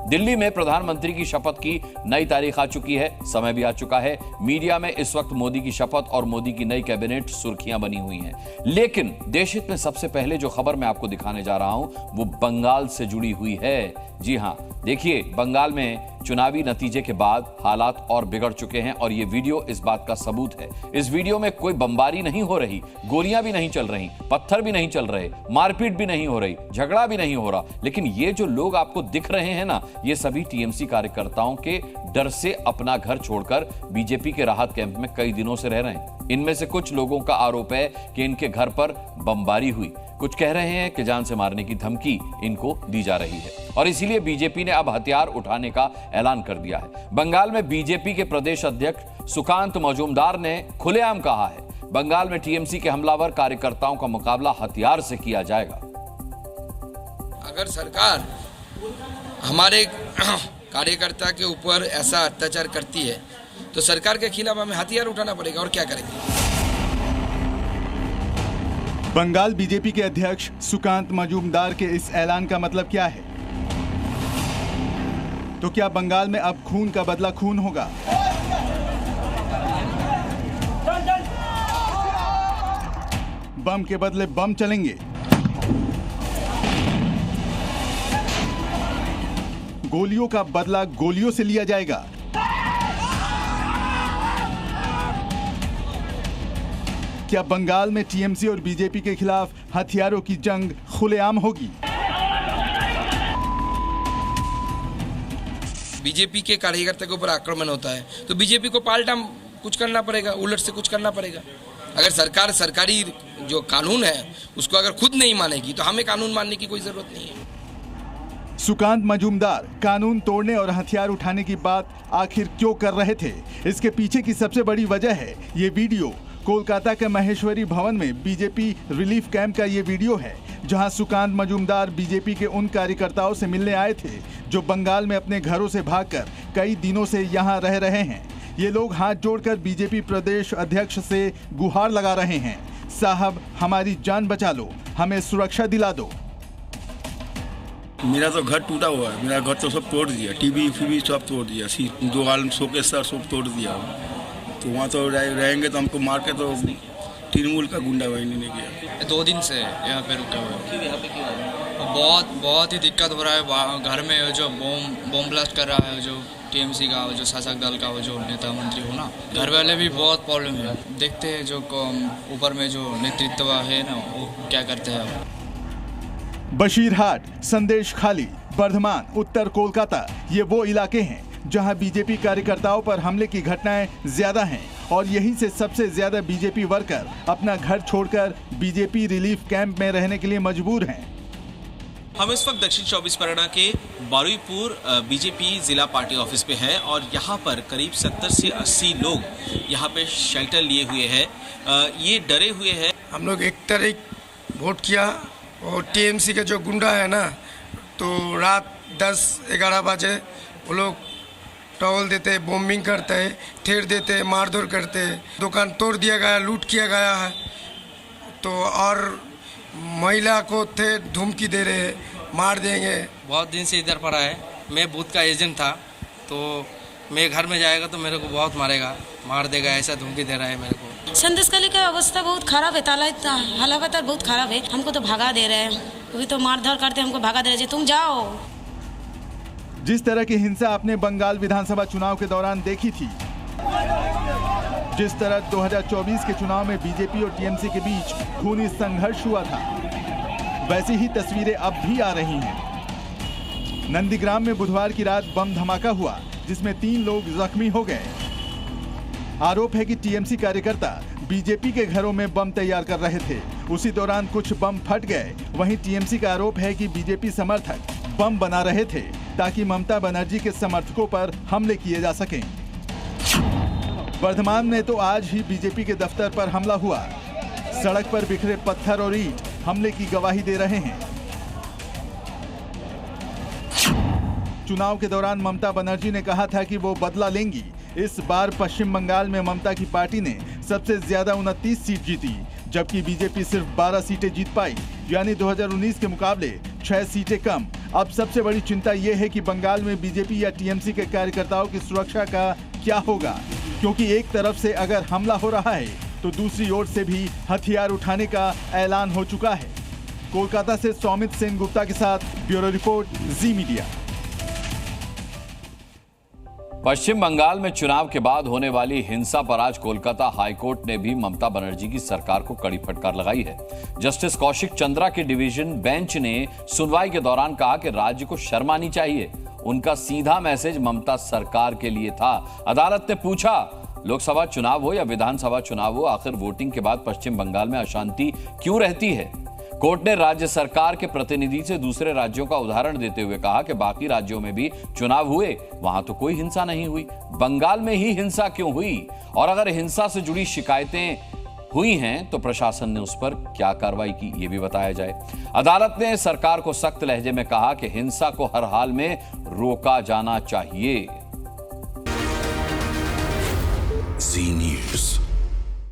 दिल्ली में प्रधानमंत्री की शपथ की नई तारीख आ चुकी है, समय भी आ चुका है। मीडिया में इस वक्त मोदी की शपथ और मोदी की नई कैबिनेट सुर्खियां बनी हुई हैं। लेकिन देश हित में सबसे पहले जो खबर मैं आपको दिखाने जा रहा हूं वो बंगाल से जुड़ी हुई है। जी हां, देखिए, बंगाल में चुनावी नतीजे के बाद हालात और बिगड़ चुके हैं और ये वीडियो इस बात का सबूत है। इस वीडियो में कोई बमबारी नहीं हो रही, गोलियां भी नहीं चल रही, पत्थर भी नहीं चल रहे, मारपीट भी नहीं हो रही, झगड़ा भी नहीं हो रहा। लेकिन ये जो लोग आपको दिख रहे हैं ना, ये सभी टीएमसी कार्यकर्ताओं के डर से अपना घर छोड़कर बीजेपी के राहत कैंप में कई दिनों से रह रहे हैं। इनमें से कुछ लोगों का आरोप है कि इनके घर पर बमबारी हुई। कुछ कह रहे हैं कि जान से मारने की धमकी इनको दी जा रही है और इसीलिए बीजेपी ने अब हथियार उठाने का ऐलान कर दिया है। बंगाल में बीजेपी के प्रदेश अध्यक्ष सुकांत मजूमदार ने खुलेआम कहा है, बंगाल में टीएमसी के हमलावर कार्यकर्ताओं का मुकाबला हथियार से किया जाएगा। अगर सरकार हमारे कार्यकर्ता के ऊपर ऐसा अत्याचार करती है तो सरकार के खिलाफ हमें हथियार उठाना पड़ेगा, और क्या करेंगे। बंगाल बीजेपी के अध्यक्ष सुकांत मजूमदार के इस ऐलान का मतलब क्या है? तो क्या बंगाल में अब खून का बदला खून होगा? बम के बदले बम चलेंगे? गोलियों का बदला गोलियों से लिया जाएगा? क्या बंगाल में टीएमसी और बीजेपी के खिलाफ हथियारों की जंग खुलेआम होगी? बीजेपी के कार्यकर्ता के ऊपर आक्रमण होता है तो बीजेपी को पाल्टा कुछ करना पड़ेगा, उलट से कुछ करना पड़ेगा। अगर सरकार सरकारी जो कानून है उसको अगर खुद नहीं मानेगी तो हमें कानून मानने की कोई जरूरत नहीं है। सुकांत मजूमदार कानून तोड़ने और हथियार उठाने की बात आखिर क्यों कर रहे थे? इसके पीछे की सबसे बड़ी वजह है ये वीडियो। कोलकाता के महेश्वरी भवन में बीजेपी रिलीफ कैंप का ये वीडियो है, जहां सुकांत मजूमदार बीजेपी के उन कार्यकर्ताओं से मिलने आए थे जो बंगाल में अपने घरों से भागकर कई दिनों से यहां रह रहे हैं। ये लोग हाथ जोड़कर बीजेपी प्रदेश अध्यक्ष से गुहार लगा रहे हैं, साहब हमारी जान बचा लो, हमें सुरक्षा दिला दो। मेरा तो घर टूटा हुआ है, मेरा घर तो सब तोड़ दिया, टीवी फीवी सब तोड़ दिया, दो आलम शोकेस सब तोड़ दिया। तो वहाँ तो रहेंगे तो हमको मार के तो तृणमूल का गुंडा वाहिनी ने किया। 2 दिन से यहाँ पे रुका हुआ है। बहुत ही दिक्कत हो रहा है। घर में जो बम ब्लास्ट कर रहा है, जो टीएमसी का जो शासक दल का जो नेता मंत्री हो ना, घर वाले भी बहुत प्रॉब्लम है। देखते हैं जो ऊपर में जो नेतृत्व है ना वो क्या करते हैं। बशीरहाट, संदेश खाली, बर्धमान, उत्तर कोलकाता, ये वो इलाके हैं जहां बीजेपी कार्यकर्ताओं पर हमले की घटनाएं ज्यादा हैं और यहीं से सबसे ज्यादा बीजेपी वर्कर अपना घर छोड़कर बीजेपी रिलीफ कैंप में रहने के लिए मजबूर हैं। हम इस वक्त दक्षिण 24 परगना के बारुईपुर बीजेपी जिला पार्टी ऑफिस पे हैं और यहाँ पर करीब 70 से 80 लोग यहाँ पे शेल्टर लिए हुए हैं। ये डरे हुए हैं। हम लोग 1 तारीख वोट किया और टीएमसी के जो गुंडा है ना, तो रात 10-11 बजे वो लोग टॉवल देते, बॉम्बिंग करते हैं, ठेर देते, मारधोर करते, दुकान तोड़ दिया गया, लूट किया गया है। तो और महिला को थे धमकी दे रहे, मार देंगे। बहुत दिन से इधर पड़ा है। मैं बूथ का एजेंट था, तो मैं घर में जाएगा तो मेरे को बहुत मारेगा, मार देगा, ऐसा धमकी दे रहा है मेरे को। संदेशखाली का अवस्था बहुत खराब है, हालात बहुत खराब है। हमको तो भगा दे रहे हैं, अभी तो मारधर करते हमको भगा दे रहे हैं, तुम जाओ। जिस तरह की हिंसा आपने बंगाल विधानसभा चुनाव के दौरान देखी थी, जिस तरह 2024 के चुनाव में बीजेपी और टीएमसी के बीच खूनी संघर्ष हुआ था, वैसी ही तस्वीरें अब भी आ रही हैं। नंदीग्राम में बुधवार की रात बम धमाका हुआ, जिसमें 3 लोग जख्मी हो गए। आरोप है कि टीएमसी कार्यकर्ता बीजेपी के घरों में बम तैयार कर रहे थे, उसी दौरान कुछ बम फट गए। वहीं टीएमसी का आरोप है कि बीजेपी समर्थक बम बना रहे थे ताकि ममता बनर्जी के समर्थकों पर हमले किए जा सकें। वर्धमान में तो आज ही बीजेपी के दफ्तर पर हमला हुआ। सड़क पर बिखरे पत्थर और ईंट हमले की गवाही दे रहे हैं। चुनाव के दौरान ममता बनर्जी ने कहा था कि वो बदला लेंगी। इस बार पश्चिम बंगाल में ममता की पार्टी ने सबसे ज्यादा 29 सीट जीती, जबकि बीजेपी सिर्फ 12 सीटें जीत पाई, यानी 2019 के मुकाबले 6 सीटें कम। अब सबसे बड़ी चिंता यह है कि बंगाल में बीजेपी या टीएमसी के कार्यकर्ताओं की सुरक्षा का क्या होगा, क्योंकि एक तरफ से अगर हमला हो रहा है तो दूसरी ओर से भी हथियार उठाने का ऐलान हो चुका है। कोलकाता से सौमित सेन गुप्ता के साथ ब्यूरो रिपोर्ट, जी मीडिया। पश्चिम बंगाल में चुनाव के बाद होने वाली हिंसा पर आज कोलकाता हाईकोर्ट ने भी ममता बनर्जी की सरकार को कड़ी फटकार लगाई है। जस्टिस कौशिक चंद्रा की डिवीजन बेंच ने सुनवाई के दौरान कहा कि राज्य को शर्म आनी चाहिए। उनका सीधा मैसेज ममता सरकार के लिए था। अदालत ने पूछा, लोकसभा चुनाव हो या विधानसभा चुनाव हो, आखिर वोटिंग के बाद पश्चिम बंगाल में अशांति क्यों रहती है? कोर्ट ने राज्य सरकार के प्रतिनिधि से दूसरे राज्यों का उदाहरण देते हुए कहा कि बाकी राज्यों में भी चुनाव हुए, वहां तो कोई हिंसा नहीं हुई, बंगाल में ही हिंसा क्यों हुई? और अगर हिंसा से जुड़ी शिकायतें हुई हैं तो प्रशासन ने उस पर क्या कार्रवाई की, ये भी बताया जाए। अदालत ने सरकार को सख्त लहजे में कहा कि हिंसा को हर हाल में रोका जाना चाहिए। जी न्यूज़।